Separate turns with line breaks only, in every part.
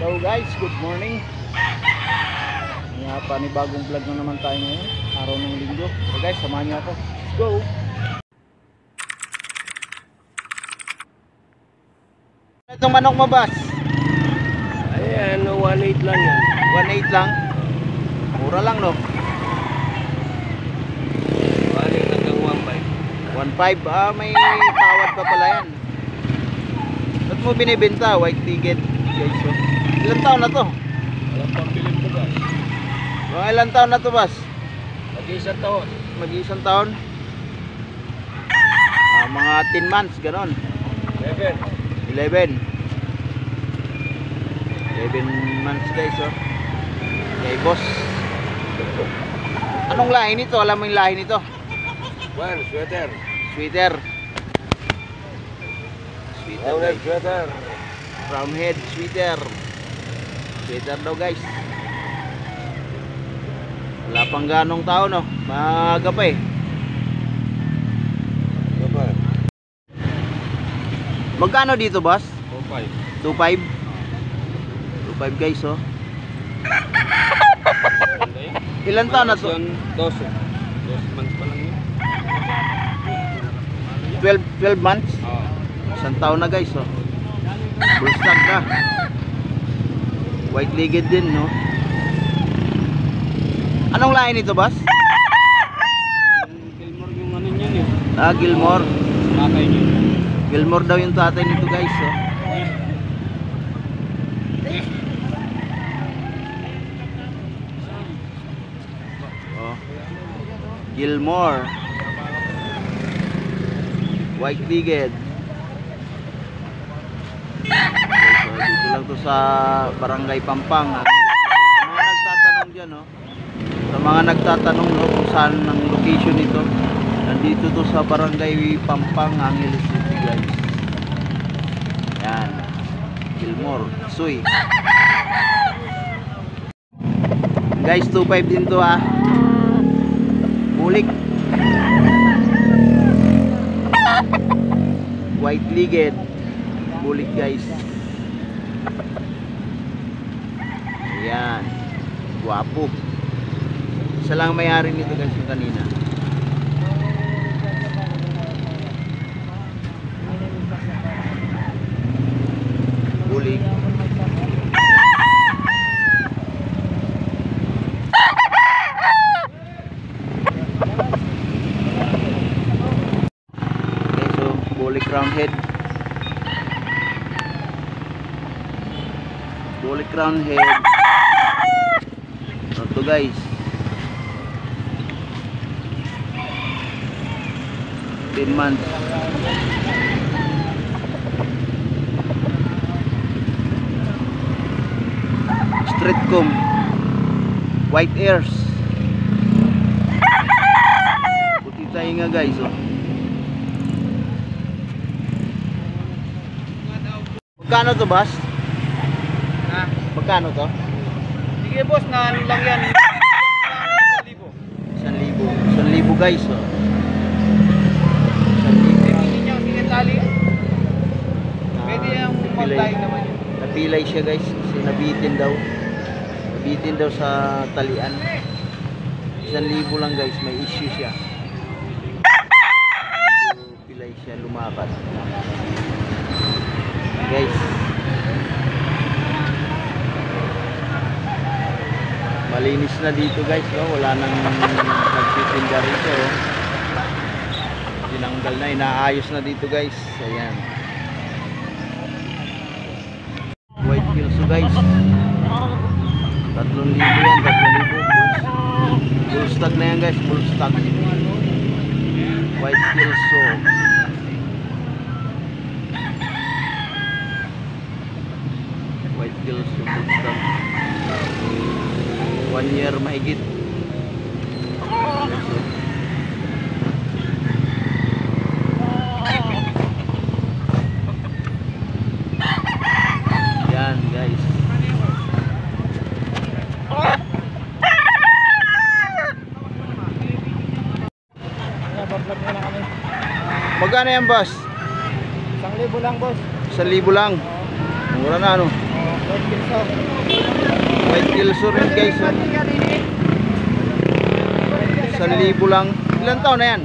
Hello guys, good morning. Panibagong vlog na naman tayo ngayon, araw ng linggo. So guys, samahan niyo ako. Let's go! Itong manok mo, boss?
Ayan, 1.8 lang yan.
1.8 lang? Mura lang, no?
1.8 hanggang
1.5.
1.5.
May tawad pa pala yan. Ba't mo binibenta? White ticket. Guys, so. Ilang taon na to?
Walang pambilin ko ba?
Mga ilang taon na to, boss?
Mag-isang taon.
Mag-isang taon? Mga 10 months, ganon. 11 months guys, oh. Okay, boss. Anong lahi nito? Alam mo yung lahi nito?
Sweater.
Sweater.
Brown sweater.
Brown head sweater. Sweater daw guys. Wala pang ganong tao, no? Maaga pa eh. Magkano dito, boss? 2.5 guys, oh. Ilan taon na to?
12 months pa lang yun.
12 months? Isang taon na guys, oh. Bull stock na. White legged din, no? Anong lahi nito, boss?
Gilmore yung ano niyan eh.
Gilmore.
Tatay niya.
Gilmore daw yung tatay nito guys, oh. Gilmore white legged. So, dito lang to sa Barangay Pampang. Sa mga nagtatanong dyan, no? Sa mga nagtatanong, no, kung saan ang location nito, nandito to sa Barangay Pampang, Angeles City guys. Yan, Gilmore Suy guys. 2.5 din to, ah. Bulik white legged bulik guys. Ayan, guwapo. Isa lang may-ari nito guys, yung kanina. Bulik. Crown head. Bullet crown head. Ito guys. Ten months. Straight comb. White ears. Puti tayo nga guys, oh. Magkano to, boss? Ha? Magkano to?
Sige boss, na ano lang yan.
1,000 guys, oh. 1,000.
Pili niya ang sinatali. Pwede yung mag-tali naman yun.
Napilay siya guys, kasi nabitin daw. Nabitin daw sa talian. 1,000 lang guys, may issue siya. Pilay siya lumakad. Guys, malinis na dito guys, oh. Wala nang nagtitinda rito, oh. Tinanggal na, inaayos na dito guys. Ayan, white kilso guys, 3,000 yan, 3,000. Full stock na yan guys, full stock. White kilso. White kills yung full stock. 1 year mahigit. Yan guys. Magkano yan, boss?
1,000 lang, boss.
1,000 lang. Mura na, ano? White Kelso rin guys. 1,000 lang. Ilan taon na yan?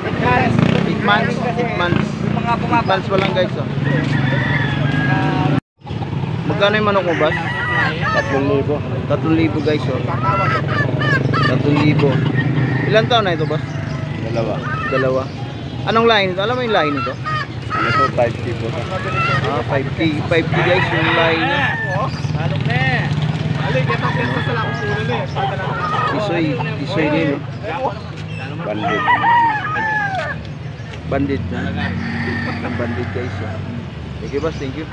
8 months. 8 months. 8 months pa lang guys. Magkano yung manok mo, boss?
3,000.
3,000 guys. 3,000. Ilan taon na ito, boss? Dalawa. Anong lahi nito? Alam mo yung lahi nito?
Ano to? 5K po.
5K. 5K guys yung lahi niya.
Halong na eh. Halong, kaya pag-pesta sa lakong pulo na eh.
Isoy din.
Bandit.
Bandit na. Ang bandit guys. Thank you boss, thank you.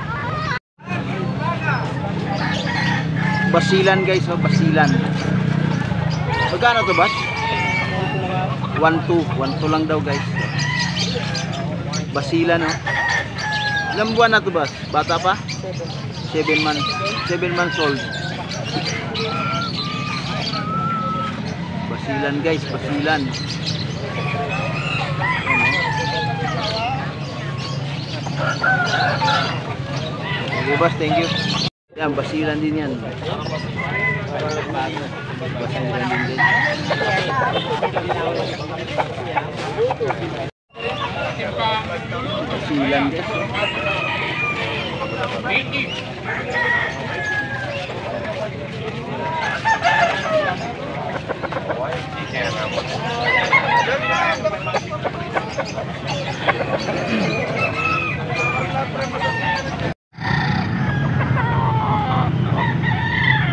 Basilan guys, basilan. Magkano to boss? 1,2 lang daw guys. Basilan oh. Ilang buwan na to boss? Bata pa? 7 months. 7 months old. Basilan guys, basilan. Okay boss, thank you. Yan, basilan din yan. Basilan din din. Basilan guys.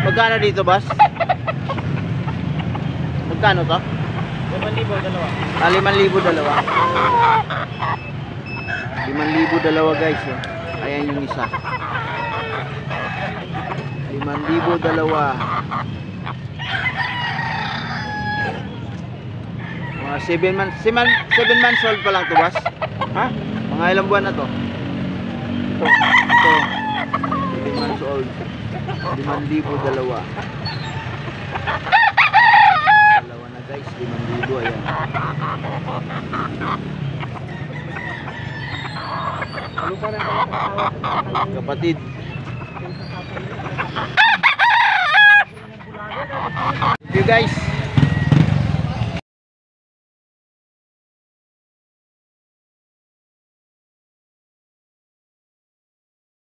Magkano dito, boss? Magkano to?
5,000 dalawa.
5,000 dalawa. 5,000 dalawa guys. Oh. Ayan yung isa. 5,000 dalawa. Mga 7 months. 7 months old pa lang to, boss?
Ha?
Mga ilang buwan na to? Ito. 7 months old. 5,000 dalawa. Dalawa na guys, 5,000 ayan. Kapatid. Thank you guys.